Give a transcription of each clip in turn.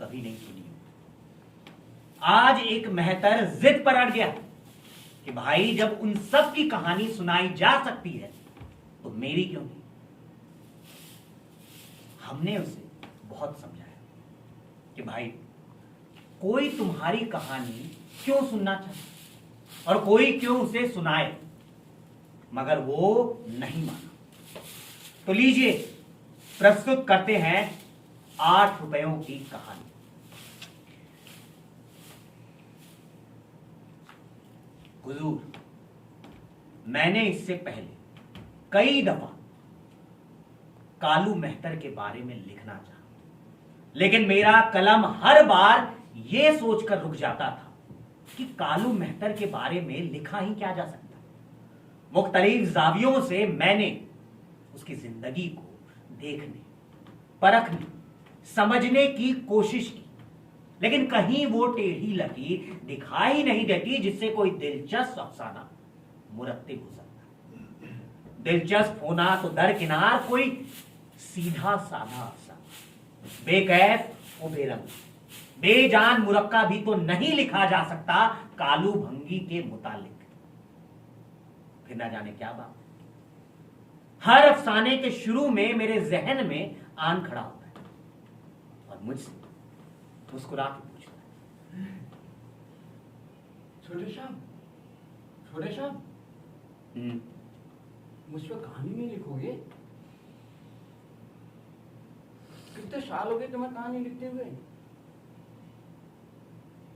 कभी नहीं सुनी। आज एक मेहतर जिद पर अड़ गया कि भाई जब उन सब की कहानी सुनाई जा सकती है तो मेरी क्यों नहीं। हमने उसे बहुत समझाया कि भाई कोई तुम्हारी कहानी क्यों सुनना चाहे और कोई क्यों उसे सुनाए, मगर वो नहीं माना। तो लीजिए प्रस्तुत करते हैं 8 रुपयों की कहानी। हुजूर, मैंने इससे पहले कई दफा कालू मेहतर के बारे में लिखना चाहा, लेकिन मेरा कलम हर बार यह सोचकर रुक जाता था कि कालू मेहतर के बारे में लिखा ही क्या जा सकता। मुख्तलिफ जावियों से मैंने उसकी जिंदगी को देखने, परखने, समझने की कोशिश की, लेकिन कहीं वो टेढ़ी लकीर दिखाई नहीं देती जिससे कोई दिलचस्प अफसाना मुरत्तिब हो सकता। दिलचस्प होना तो दरकिनार, कोई सीधा साधा अफसाना बेकैफ और बेरंग, बेजान मुरक्का भी तो नहीं लिखा जा सकता कालू भंगी के मुतालिक। फिर ना जाने क्या बात, हर अफसाने के शुरू में मेरे जहन में आन खड़ा होता है और मुझसे मुस्कुरा के पूछता है, छोटे शाम, छोटे शाम, मुझ पर कहानी नहीं लिखोगे? कितने साल हो गए तुम्हें कहानी लिखते हुए?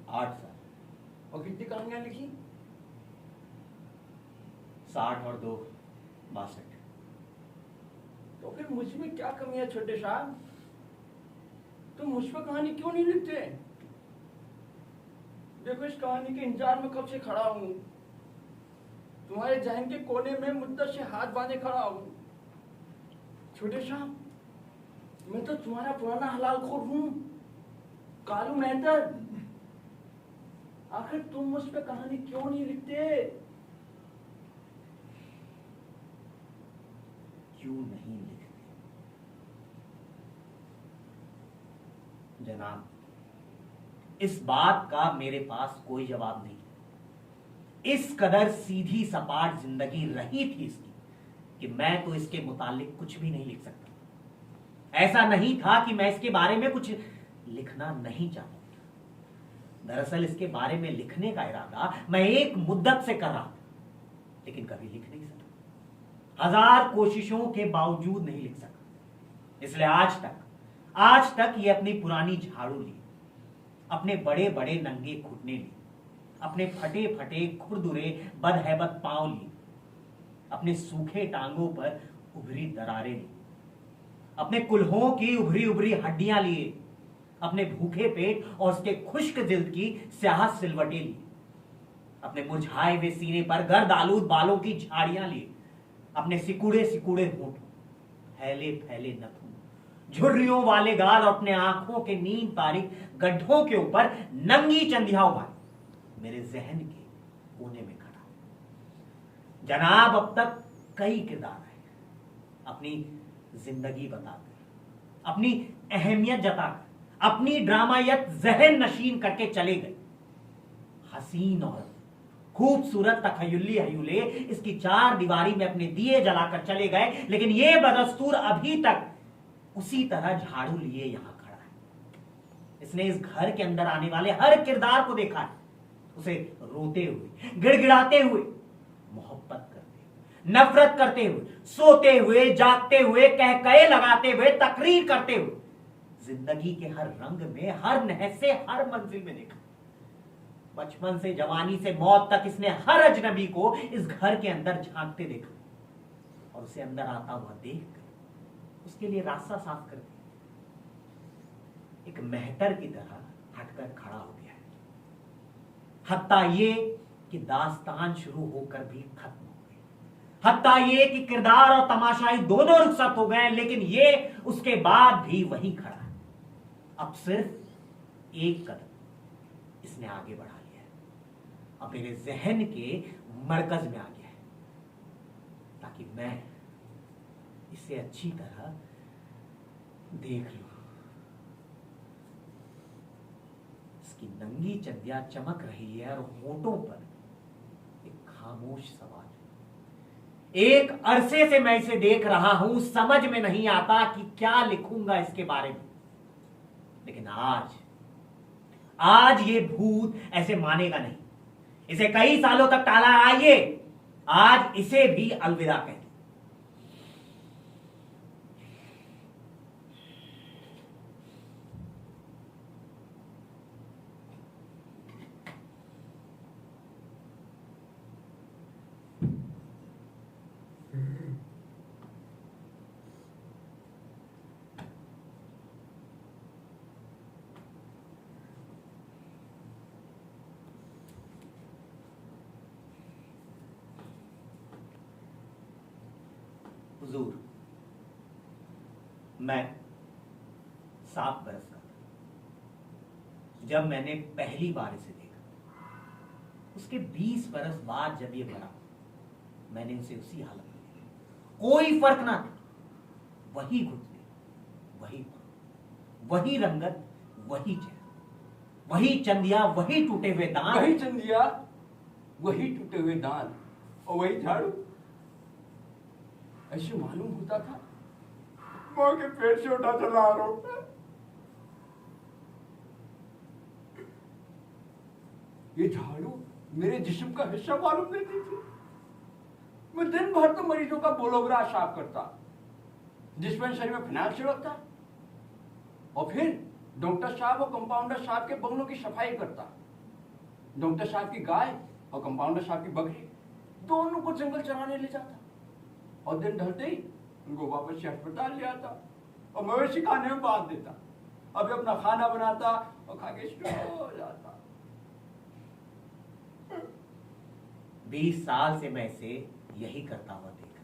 8 साल। और कितनी कहानियां लिखी? 60 और 2 62। तो फिर मुझ में क्या कमी है छोटे साहब? तुम मुझ पर कहानी क्यों नहीं लिखते? देखो इस कहानी के इंतजार में कब से खड़ा हूं, तुम्हारे जहन के कोने में मुद्दत से हाथ बांधे खड़ा हूं। छोटे साहब, मैं तो तुम्हारा पुराना हलालखोर हूं, कालू मेहतर। आखिर तुम मुझ पे कहानी क्यों नहीं लिखते? क्यों नहीं लिखते? जनाब, इस बात का मेरे पास कोई जवाब नहीं। इस कदर सीधी सपाट जिंदगी रही थी इसकी कि मैं तो इसके मुतालिक कुछ भी नहीं लिख सकता। ऐसा नहीं था कि मैं इसके बारे में कुछ लिखना नहीं चाहता। दरअसल इसके बारे में लिखने का इरादा मैं एक मुद्दत से कर रहा था, लेकिन कभी लिख नहीं सका। 1000 कोशिशों के बावजूद नहीं लिख सका। इसलिए आज तक ये अपनी पुरानी झाड़ू ली, अपने बड़े बड़े नंगे घुटने लिए, अपने फटे फटे खुरदुरे बदहैबत पांव लिए, अपने सूखे टांगों पर उभरी दरारें ली, अपने कुल्हों की उभरी उभरी हड्डियां लिए, अपने भूखे पेट और उसके खुश्क जिल्द की स्याह सिलवटें ली, अपने मुरझाए हुए सीने पर गर्द आलूद बालों की झाड़ियां लिए, अपने सिकुड़े सिकुड़े होंठ, फैले फैले नथुन, झुर्रियों वाले गाल और अपने आंखों के नींद तारीख गड्ढों के ऊपर नंगी चंदिया उभारी मेरे जहन के कोने में खड़ा। जनाब, अब तक कई किरदार आए, अपनी जिंदगी बताकर, अपनी अहमियत जताकर, अपनी ड्रामायत जहन नशीन करके चले गए। हसीन और खूबसूरत तखय्युली हयूले इसकी 4 दीवारी में अपने दिए जलाकर चले गए, लेकिन यह बदस्तूर अभी तक उसी तरह झाड़ू लिए यहां खड़ा है। इसने इस घर के अंदर आने वाले हर किरदार को देखा है, उसे रोते हुए, गिड़गिड़ाते हुए, मोहब्बत करते हुए, नफरत करते हुए, सोते हुए, जागते हुए, कहकहे लगाते हुए, तकरीर करते हुए, जिंदगी के हर रंग में, हर नहज से, हर मंजिल में देखा। बचपन से जवानी से मौत तक इसने हर अजनबी को इस घर के अंदर झांकते देखा और उसे अंदर आता हुआ देखकर उसके लिए रास्ता साफ कर दिया। एक मेहतर की तरह हटकर खड़ा हो गया है। हत्ता ये कि दास्तान शुरू होकर भी खत्म हो गई, हत्ता ये कि किरदार और तमाशाई दोनों रुखसत हो गए, लेकिन ये उसके बाद भी वहीं खड़ा है। अब सिर्फ एक कदम इसने आगे बढ़ा लिया है, अब मेरे जहन के मरकज में आ गया है, ताकि मैं इसे अच्छी तरह देख लूं। इसकी नंगी चंदिया चमक रही है और होठों पर एक खामोश सवाल है। एक अरसे से मैं इसे देख रहा हूं, समझ में नहीं आता कि क्या लिखूंगा इसके बारे में। लेकिन आज ये भूत ऐसे मानेगा नहीं। इसे कई सालों तक टाला, आइए आज इसे भी अलविदा कह दें। हुजूर, मैं 7 बरस का था जब मैंने पहली बार इसे देखा। उसके 20 बरस बाद जब ये बड़ा, मैंने इसे उसी हालत में देखा। कोई फर्क ना था। वही घुटने, वही पाँव, वही रंगत, वही चेहरा, वही चंदिया, वही टूटे हुए दांत। वही चंदिया, वही टूटे हुए दांत और वही झाड़ू। ऐसे मालूम होता था मां के पेट से उठा चला आ रहा हूं। ये झाड़ू मेरे जिस्म का हिस्सा मालूम देती थी। मैं दिन भर तो मरीजों का बोलोग्रा साफ करता, डिस्पेंसरी में फिनाइल छिड़कता और फिर डॉक्टर साहब और कंपाउंडर साहब के बंगलों की सफाई करता। डॉक्टर साहब की गाय और कंपाउंडर साहब की बकरी दोनों को जंगल चराने ले जाता और दिन ढलते ही उनको वापस से अस्पताल ले आता और मवेशी खाने में बांध देता। अभी अपना खाना बनाता और खा के सो जाता। 20 साल से मैं इसे यही करता हुआ देखा।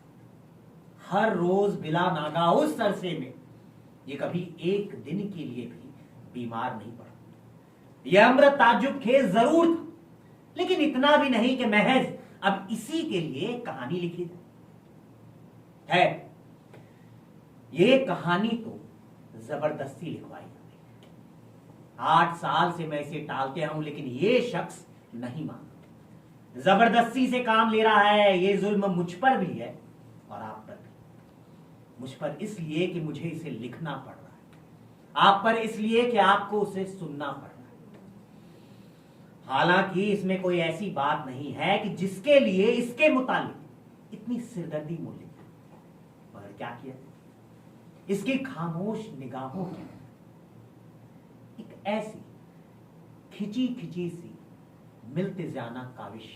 हर रोज बिला नागा उस अरसे में ये कभी एक दिन के लिए भी बीमार नहीं पड़ा। यह अमृत ताज्जुब खेज जरूर था, लेकिन इतना भी नहीं कि महज अब इसी के लिए कहानी लिखी जाए। है ये कहानी तो जबरदस्ती लिखवाई जाती है। 8 साल से मैं इसे टालते हूं, लेकिन ये शख्स नहीं मानता। जबरदस्ती से काम ले रहा है। ये जुल्म मुझ पर भी है और आप पर भी। मुझ पर इसलिए कि मुझे इसे लिखना पड़ रहा है, आप पर इसलिए कि आपको उसे सुनना पड़ रहा है। हालांकि इसमें कोई ऐसी बात नहीं है कि जिसके लिए इसके मुतालिक इतनी सिरदर्दी मूल्य। मगर क्या किया, इसकी खामोश निगाहों की एक ऐसी खिंची खिंची सी मिल्तजाना काविश,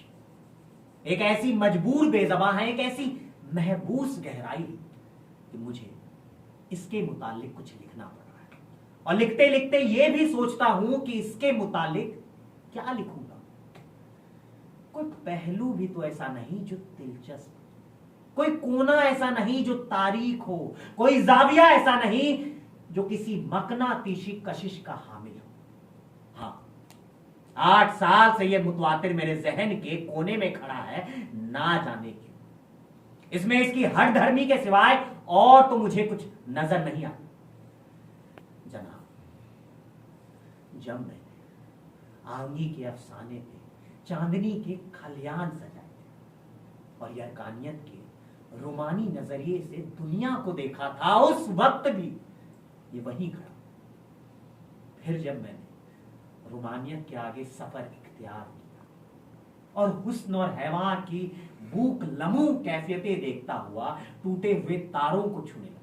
एक ऐसी मजबूर बेज़बां है, एक ऐसी महबूस गहराई कि मुझे इसके मुतालिक कुछ लिखना पड़ रहा है। और लिखते लिखते यह भी सोचता हूं कि इसके मुतालिक क्या लिखूंगा। कोई पहलू भी तो ऐसा नहीं जो दिलचस्प, कोई कोना ऐसा नहीं जो तारीख हो, कोई जाविया ऐसा नहीं जो किसी मकनातीशी कशिश का हामिल हो। हाँ, 8 साल से यह मुतवातिर मेरे जहन के कोने में खड़ा है, ना जाने क्यों। इसमें इसकी हर धर्मी के सिवाय और तो मुझे कुछ नजर नहीं आता। जनाब, जब मैंने आंगी के अफसाने पे चांदनी के खलियान सजाए थे और यरकानियत के रोमानी नजरिए से दुनिया को देखा था, उस वक्त भी ये वहीं खड़ा। फिर जब मैंने रोमानियत के आगे सफर इख्तियार किया और हुस्न और हैवान की भूख लमू कैफियतें देखता हुआ टूटे हुए तारों को छूने लगा,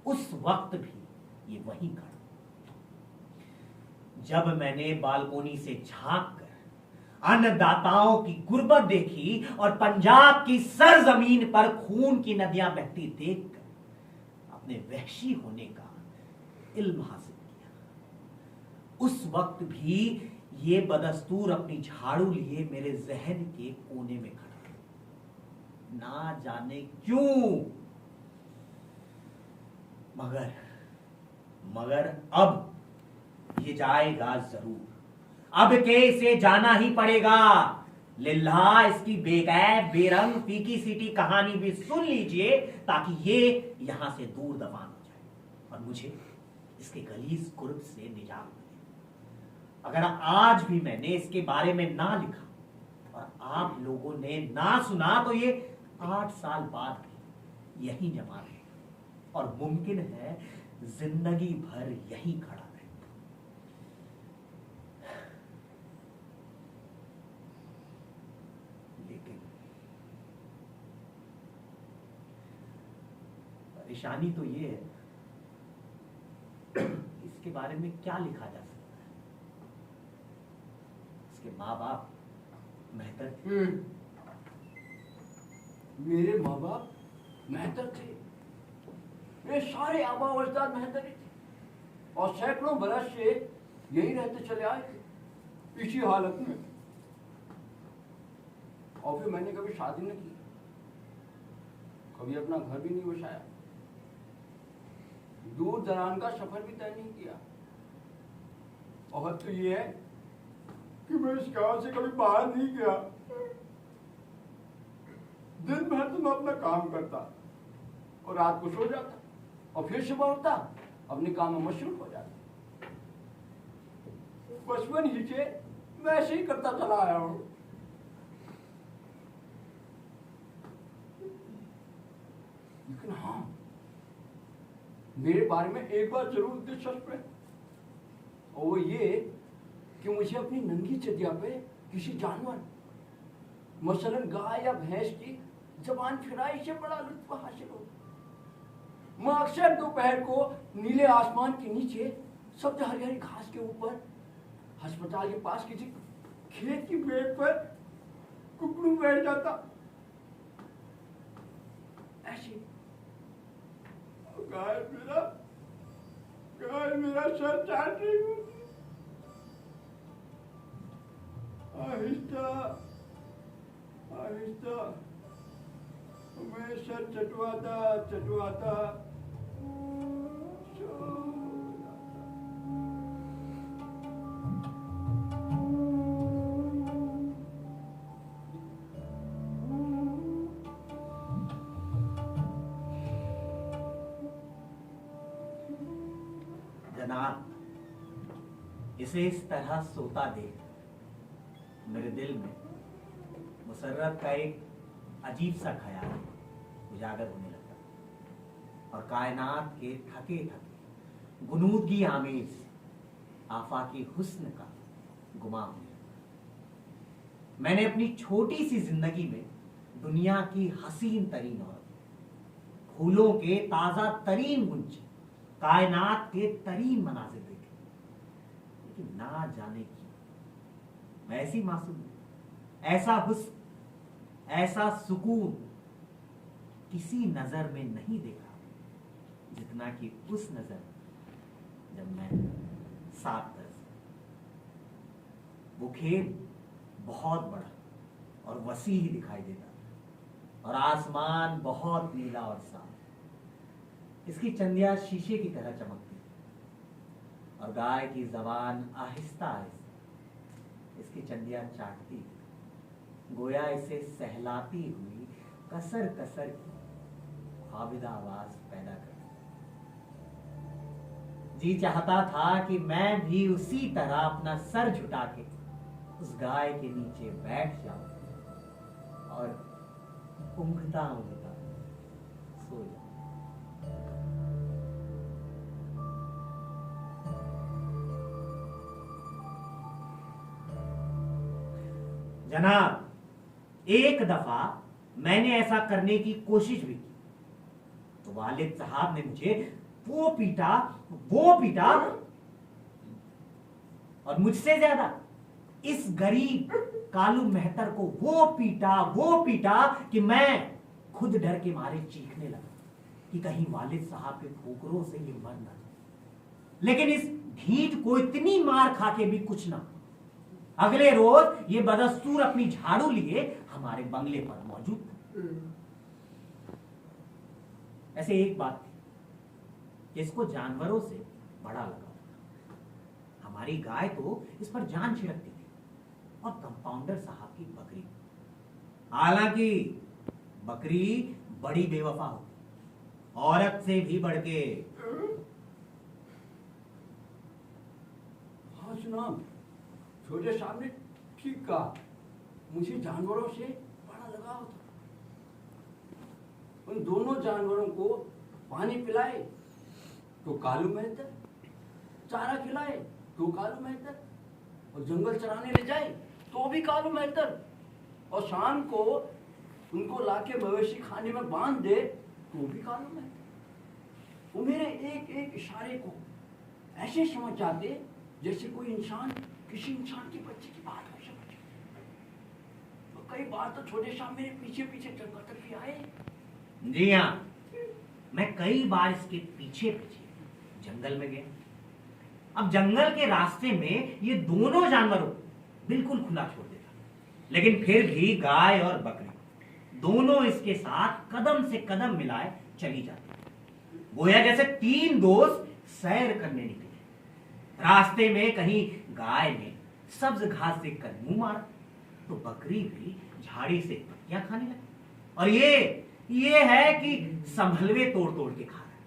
उस वक्त भी ये वहीं खड़ा। जब मैंने बालकोनी से झांक कर अन्नदाताओं की गुर्बत देखी और पंजाब की सरजमीन पर खून की नदियां बहती देखकर अपने वहशी होने का इल्म हासिल किया, उस वक्त भी ये बदस्तूर अपनी झाड़ू लिए मेरे जहन के कोने में खड़ा, ना जाने क्यों। मगर अब ये जाएगा जरूर। अब के इसे जाना ही पड़ेगा। लिल्लाह इसकी बेगैब बेरंग फीकी सीटी कहानी भी सुन लीजिए, ताकि ये यहां से दूर दफान हो जाए और मुझे इसके गलीज कुर्ब से निजात मिले। अगर आज भी मैंने इसके बारे में ना लिखा और आप लोगों ने ना सुना तो ये 8 साल बाद भी यहीं जमा रहे और मुमकिन है जिंदगी भर यहीं खड़ा रहे। लेकिन परेशानी तो ये है, इसके बारे में क्या लिखा जा सकता है? इसके माँ बाप मेहतर थे। मेरे माँ बाप मेहतर थे। मेरे सारे आबा और अजदाद मेहतर ही थे और सैकड़ों बरस से यही रहते चले आए थे इसी हालत में। और फिर मैंने कभी शादी नहीं की, कभी अपना घर भी नहीं बसाया, दूर दरान का सफर भी तय नहीं किया। और तो ये है कि मैं इस गांव से कभी बाहर नहीं गया। दिन भर तो मैं अपना काम करता और रात को सो जाता और फिर सुबह उठता, अपने काम में मशरूफ हो जाता। बचपन ही से मैं ऐसे ही करता चला आया हूं। लेकिन हाँ, मेरे बारे में एक बात जरूर दिलचस्प है और वो ये कि मुझे अपनी नंगी चटिया पे किसी जानवर, मसलन गाय या भैंस की जबान फिराई से बड़ा लुत्फ हासिल होता। मैं अक्सर दोपहर को नीले आसमान के नीचे सब्ज हरी हरी घास के ऊपर अस्पताल के पास किसी खेत की बेड पर कुकड़ू बैठ जाता। ऐसे गाय मेरा सर चाट रही होती। आहिस्ता आहिस्ता मैं सर चटवाता चटवाता सो जाता। जनाब, इसे इस तरह सोता देख मेरे दिल में मुसर्रत का एक अजीब सा ख्याल उजागर होने लगा और कायनात के थके थके गुनूदगी आमेज आफाकी हुस्न का गुमा होने लगा। मैंने अपनी छोटी सी जिंदगी में दुनिया की हसीन तरीन औरत, फूलों के ताजा तरीन गुंचे, कायनात के तरीन मनाजिर देखे, लेकिन ना जाने क्यों मैं ऐसी मासूम, ऐसा हुस्न, ऐसा सुकून किसी नजर में नहीं देखा जितना कि उस नजर जब मैं 7 बरस। वो खेत बहुत बड़ा और वसी ही दिखाई देता और आसमान बहुत नीला और साफ। इसकी चंदिया शीशे की तरह चमकती और गाय की जबान आहिस्ता आहिस्ता इसकी चंदिया चाटती, गोया इसे सहलाती हुई कसर कसर की ख्वाबिदा आवाज पैदा कर। जी चाहता था कि मैं भी उसी तरह अपना सर झुका के उस गाय के नीचे बैठ जाऊं और ऊँघता ऊँघता सो जाऊं। जनाब, एक दफा मैंने ऐसा करने की कोशिश भी की तो वालिद साहब ने मुझे वो पीटा और मुझसे ज्यादा इस गरीब कालू मेहतर को वो पीटा कि मैं खुद डर के मारे चीखने लगा कि कहीं वालिद साहब के ठोकरों से ये मर ना। लेकिन इस ढीठ को इतनी मार खा के भी कुछ ना। अगले रोज ये बदस्तूर अपनी झाड़ू लिए हमारे बंगले पर मौजूद था। ऐसे एक बात थी कि इसको जानवरों से बड़ा लगाव था। हमारी गाय तो इस पर जान छिड़कती थी और कंपाउंडर साहब की बकरी, हालांकि बकरी बड़ी बेवफा होती, औरत से भी बढ़ के। हाँ सुना, छोटे साहब ने ठीक कहा, मुझे जानवरों से बड़ा लगाव था। उन दोनों जानवरों को पानी पिलाए तो कालू मेहतर, चारा खिलाए तो कालू मेहतर, और जंगल चराने ले जाए तो भी कालू मेहतर, और शाम को उनको लाके मवेशी खाने में बांध दे तो भी कालू मेहतर। वो मेरे एक एक इशारे को ऐसे समझ जाते जैसे कोई इंसान किसी इंसान के बच्चे की बात हो समझे। तो कई बार तो छोटे साहब मेरे पीछे पीछे जंगल तक भी आए। जी हाँ, मैं कई बार इसके पीछे पीछे जंगल में गया। अब जंगल के रास्ते में ये दोनों जानवरों बिल्कुल खुला छोड़ देता, लेकिन फिर भी गाय और बकरी दोनों इसके साथ कदम से कदम मिलाए चली जाती, गोया जैसे तीन दोस्त सैर करने निकले। रास्ते में कहीं गाय ने सब्ज घास देखकर मुंह मारा तो बकरी भी झाड़ी से पत्तियां खाने लगी, और ये है कि संभलवे तोड़ तोड़ के खा रहा है,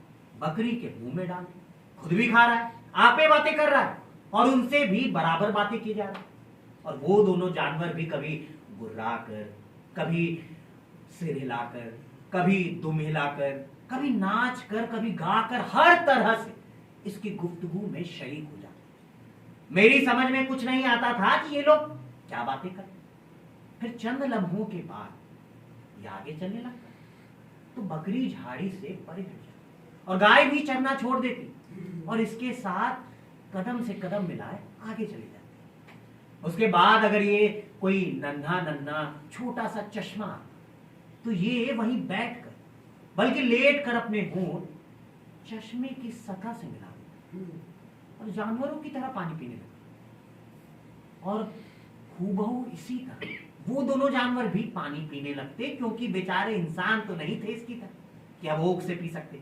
बकरी के मुंह में डाल खुद भी खा रहा है, आपे बातें कर रहा है और उनसे भी बराबर बातें की जा रही है। और वो दोनों जानवर भी कभी गुर्रा कर, कभी सिर हिलाकर, कभी दुम हिलाकर, कभी नाच कर, कभी गाकर, हर तरह से इसकी गुफ्तगू में शरीक हो जाते। मेरी समझ में कुछ नहीं आता था कि ये लोग क्या बातें कर। फिर चंद लम्हों के बाद ये आगे चलने लगता तो बकरी झाड़ी से परे हट जाती और गाय भी चरना छोड़ देती और इसके साथ कदम से कदम मिलाए आगे चली जाती। उसके बाद अगर ये कोई नन्हा नन्हा छोटा सा चश्मा तो ये वहीं बैठकर बल्कि लेट कर अपने होंठ चश्मे की सतह से मिला देता और जानवरों की तरह पानी पीने लगता। और हूबहू इसी तरह वो दोनों जानवर भी पानी पीने लगते, क्योंकि बेचारे इंसान तो नहीं थे इसकी तरह कि अब भूख से पी सकते।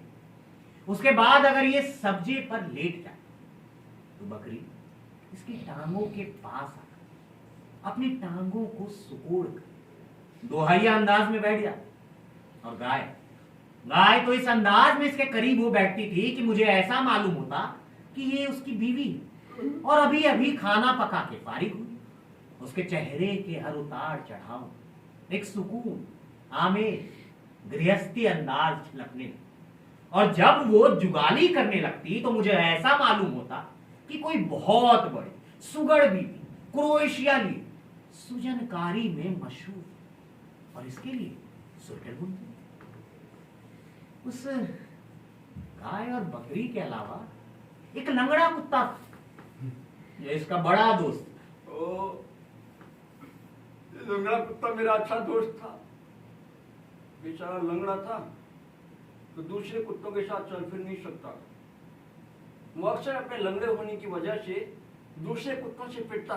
उसके बाद अगर ये सब्जे पर लेट जाए तो बकरी इसकी टांगों के पास आकर अपनी टांगों को सुकोड़ कर दोहैया अंदाज में बैठ जाती। और गाय तो इस अंदाज में इसके करीब वो बैठती थी कि मुझे ऐसा मालूम होता कि ये उसकी बीवी है और अभी अभी खाना पका के फारिग हुई। उसके चेहरे के हर उतार चढ़ाव एक सुकून, आमेज, गृहस्थी अंदाज झलकने लगा। और जब वो जुगाली करने लगती तो मुझे ऐसा मालूम होता कि कोई बहुत बड़े सुगढ़ बीवी क्रोएशिया लिए सुजनकारी में मशहूर, और इसके लिए स्वेटर बुनती। उस गाय और बकरी के अलावा एक लंगड़ा कुत्ता था, ये इसका बड़ा दोस्त। लंगड़ा कुत्ता मेरा अच्छा दोस्त था। बेचारा लंगड़ा था तो दूसरे कुत्तों के साथ चल फिर नहीं सकता। वो अक्सर अपने लंगड़े होने की वजह से दूसरे कुत्तों से पिटता,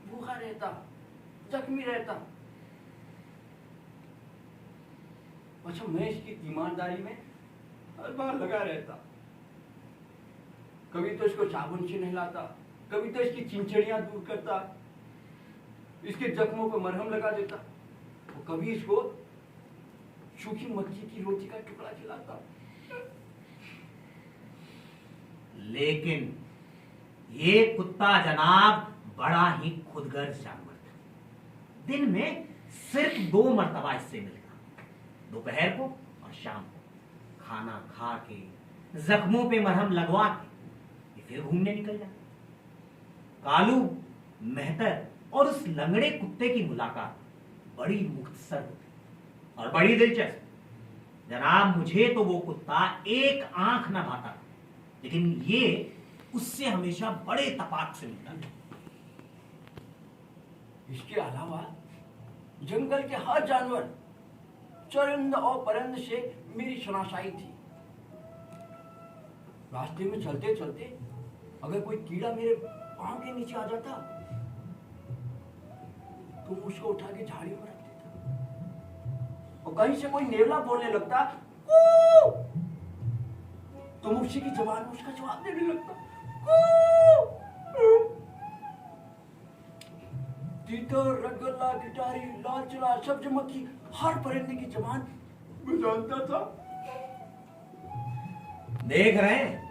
भूखा रहता, जख्मी रहता। अच्छा, मैं इसकी ईमानदारी में हर बार लगा रहता। कभी तो इसको साबुन से नहलाता, कभी तो इसकी चिंचड़ियां दूर करता, इसके जख्मों पर मरहम लगा देता, और कभी इसको सूखी मक्की की रोटी का टुकड़ा खिलाता। लेकिन ये कुत्ता जनाब बड़ा ही खुदगर्ज जानवर था। दिन में सिर्फ 2 मरतबा इससे मिलता, दोपहर को और शाम को। खाना खा के जख्मों पे मरहम लगवा के फिर घूमने निकल जाता। कालू, मेहतर और उस लंगड़े कुत्ते की मुलाकात बड़ी मुख्तसर होती और बड़ी दिलचस्प। जनाब मुझे तो वो कुत्ता एक आंख न भाता, लेकिन ये उससे हमेशा बड़े तपाक से मिलता। इसके अलावा जंगल के हर जानवर, चरिंद और परिंद से मेरी शनासाई थी। रास्ते में चलते चलते अगर कोई कीड़ा मेरे पांव के नीचे आ जाता तो उसको उठा के झाड़ियों में रख देता, और कहीं से कोई नेवला बोलने लगता तो उसी की जबान में उसका जवाब देने लगता। तीतर, रसगुल्ला, गिटारी, लाल चुला, सब्ज मक्खी, हर परिंदे की जबान मैं जानता था। देख रहे हैं,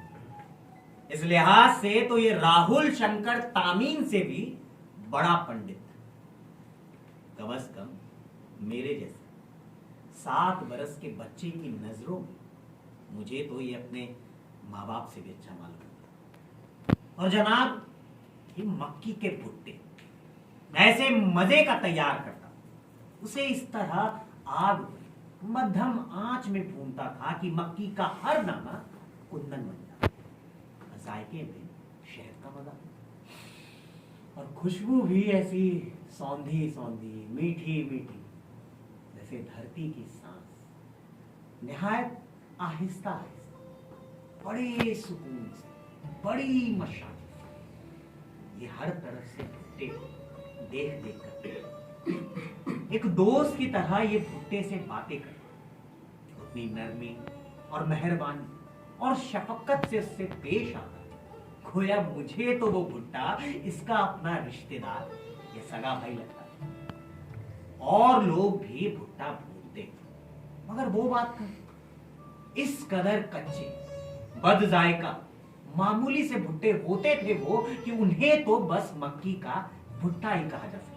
इस लिहाज से तो ये राहुल शंकर तामीन से भी बड़ा पंडित, कम से कम मेरे जैसे 7 बरस के बच्चे की नजरों में मुझे तो ये अपने माँ बाप से भी अच्छा मालूम होता। और जनाब, ये मक्की के भुट्टे ऐसे मजे का तैयार करता, उसे इस तरह आग पर मध्यम आंच में भूनता था कि मक्की का हर दाना कुंदन बन जाता, जायके में शहद का मजा और खुशबू भी ऐसी सौंधी सौंधी, मीठी मीठी, जैसे धरती की सांस, निहायत आहिस्ता आहिस्ता, बड़े सुकून से, बड़ी मशाल से। ये हर तरफ से भुट्टे देख देख कर एक दोस्त की तरह ये भुट्टे से बातें कर, उतनी नरमी और मेहरबानी और शफकत से उससे पेश आता, खोया मुझे तो वो भुट्टा इसका अपना रिश्तेदार या सगा भाई लगता है। और लोग भी भुट्टा भूनते, मगर वो बात कर, इस कदर कच्चे, बद जायका, मामूली से भुट्टे होते थे वो कि उन्हें तो बस मक्की का भुट्टा ही कहा जा सकता।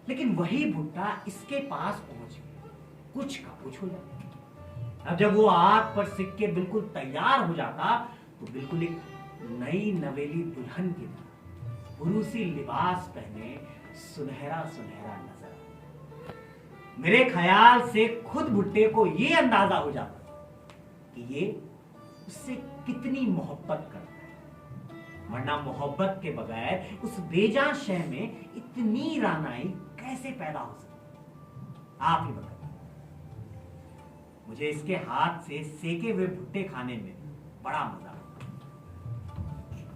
लेकिन वही भुट्टा इसके पास पहुंच गया, कुछ का कुछ हो जाता। अब जब वो आग पर सिक के बिल्कुल तैयार हो जाता तो बिल्कुल एक नई नवेली दुल्हन की तरह पुरुषी लिबास पहने सुनहरा सुनहरा नजर आता। मेरे ख्याल से खुद भुट्टे को ये अंदाजा हो जाता कि ये उससे कितनी मोहब्बत करता है, वरना मोहब्बत के बगैर उस बेजान शह में इतनी रानाई कैसे पैदा हो सकती। आप ही बताइए। मुझे इसके हाथ से सेके हुए भुट्टे खाने में बड़ा मजा आता।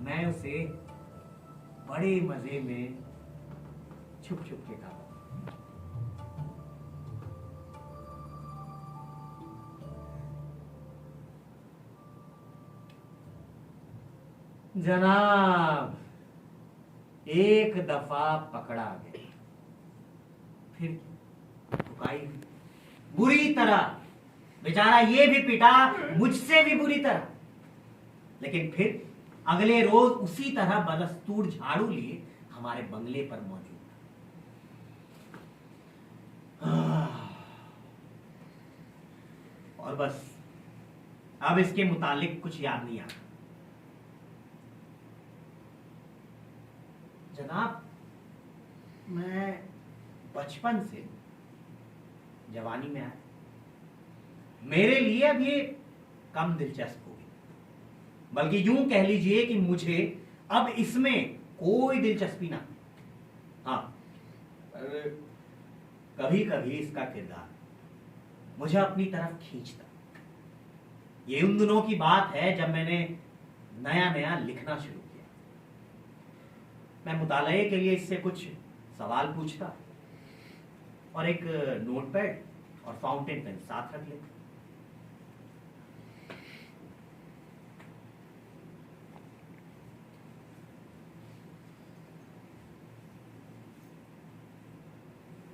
मैं उसे बड़े मजे में छुप छुप के खाता। जनाब, एक दफा पकड़ा गया, फिर ठुकाई बुरी तरह, बेचारा ये भी पिटा मुझसे भी बुरी तरह, लेकिन फिर अगले रोज उसी तरह बदस्तूर झाड़ू लिए हमारे बंगले पर मौजूद था। और बस अब इसके मुतालिक कुछ याद नहीं आता। जनाब, मैं बचपन से जवानी में आया, मेरे लिए अब ये कम दिलचस्प हो गई, बल्कि यूं कह लीजिए कि मुझे अब इसमें कोई दिलचस्पी ना। हाँ, कभी कभी इसका किरदार मुझे अपनी तरफ खींचता। ये उन दिनों की बात है जब मैंने नया नया लिखना शुरू किया। मैं मुताले के लिए इससे कुछ सवाल पूछता और एक नोटपैड और फाउंटेन पेन साथ रख लेता।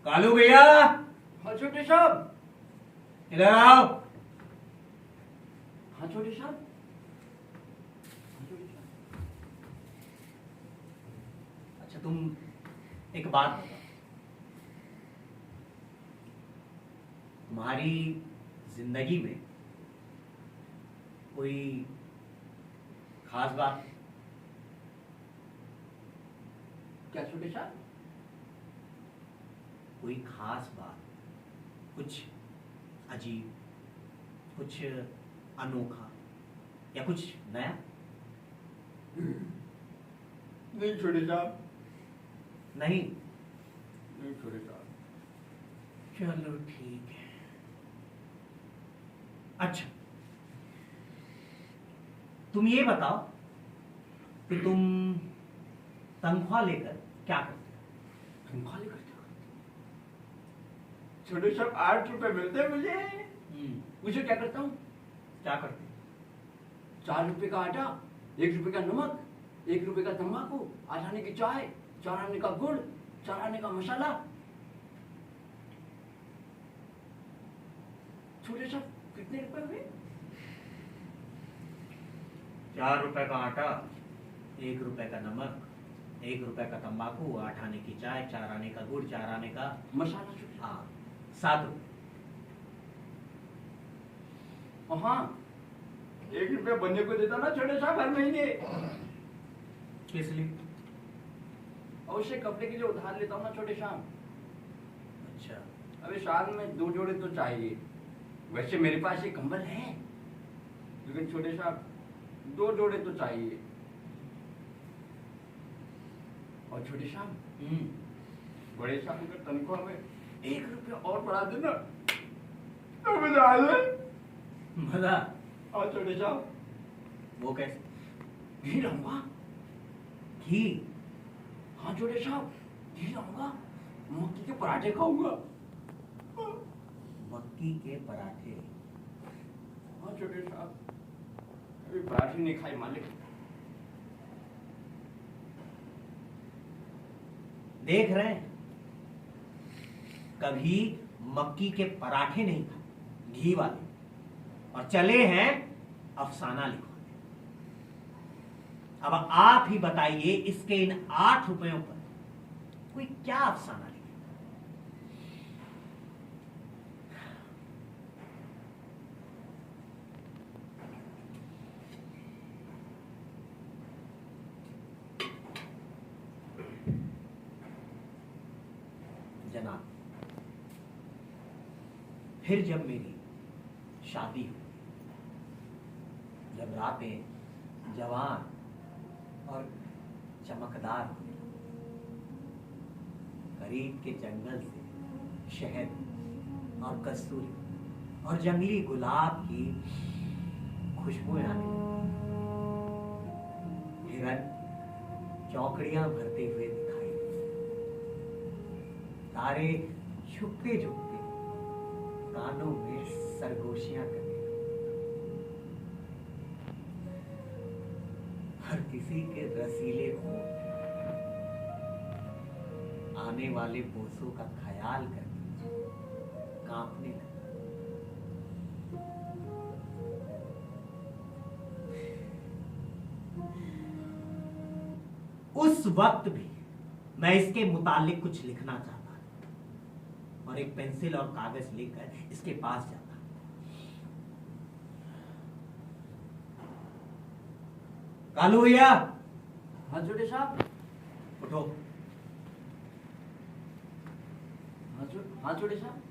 कालू भैया, हाँ छोटे साहब, इधर आओ। हाँ छोटे साहब, हाँ छोटे साहब। अच्छा, तुम एक बात बताओ, तुम्हारी जिंदगी में कोई खास बात? क्या छोटे साहब? कोई खास बात, कुछ अजीब, कुछ अनोखा या कुछ नया? नहीं छोटे साहब, नहीं? नहीं छोटे साहब। चलो ठीक है। अच्छा, तुम ये बताओ कि तुम तनख्वाह लेकर क्या करते हो? तनख्वाह लेकर क्या करते? छोटे साहब 8 रुपए मिलते हैं मुझे क्या करता हूँ? क्या करते हो? 4 रुपए का आटा, 1 रुपए का नमक, 1 रुपए का तंबाकू, 8 आने की चाय, 4 आने का गुड़, 4 आने का मसाला। छोटे साहब कितने रुपए हुए? 4 रुपए का आटा, 1 रुपए का नमक, 1 रुपए का तंबाकू, 8 आने की चाय, 4 आने का गुड़, 4 आने का मसाला छोटे साहब। हाँ 7 रुपए। और हाँ, 1 रुपया बंदे को देता ना छोटे साहब हर महीने। किस लिए? अवश्य कपड़े के लिए उधार लेता हूँ ना छोटे साहब। अच्छा, अबे साल में 2 जोड़े तो चाहिए। वैसे मेरे पास एक कंबल है, लेकिन छोटे साहब 2 जोड़े तो चाहिए। और छोटे साहब, बड़े साहब का तनख्वाह में 1 रुपया और बढ़ा देना तो मजा आ जाए। मजा? और छोटे साहब, वो कैसे? घी लाऊंगा। घी? हाँ छोटे साहब, घी लाऊंगा, मक्की के पराठे खाऊंगा। मक्की के पराठे? हाँ छोटे साहब, अभी पराठे नहीं खाए मालिक। देख रहे हैं, कभी मक्की के पराठे नहीं खाए घी वाले, और चले हैं अफसाना लिखवाने। अब आप ही बताइए, इसके इन 8 रुपयों पर कोई क्या अफसाना लिखे? जनाब, फिर जब मेरी शादी हुई, जब रातें जवान और चमकदार हुई, करीब के जंगल से शहद और कस्तूरी और जंगली गुलाब की खुशबुएं आने लगी, हिरन चौकड़ियां भरते हुए दिखाई दिए, तारे छुपते छुपते कानों में सरगोशियां करने लगे, हर किसी के रसीले होंठ आने वाले बोसों का ख्याल करके कांपने लगे। उस वक्त भी मैं इसके मुतालिक कुछ लिखना चाहता और एक पेंसिल और कागज लेकर इसके पास जाता। कालू भैया, हाँ छोटे साहब। उठो। हाँ छोटे साहब।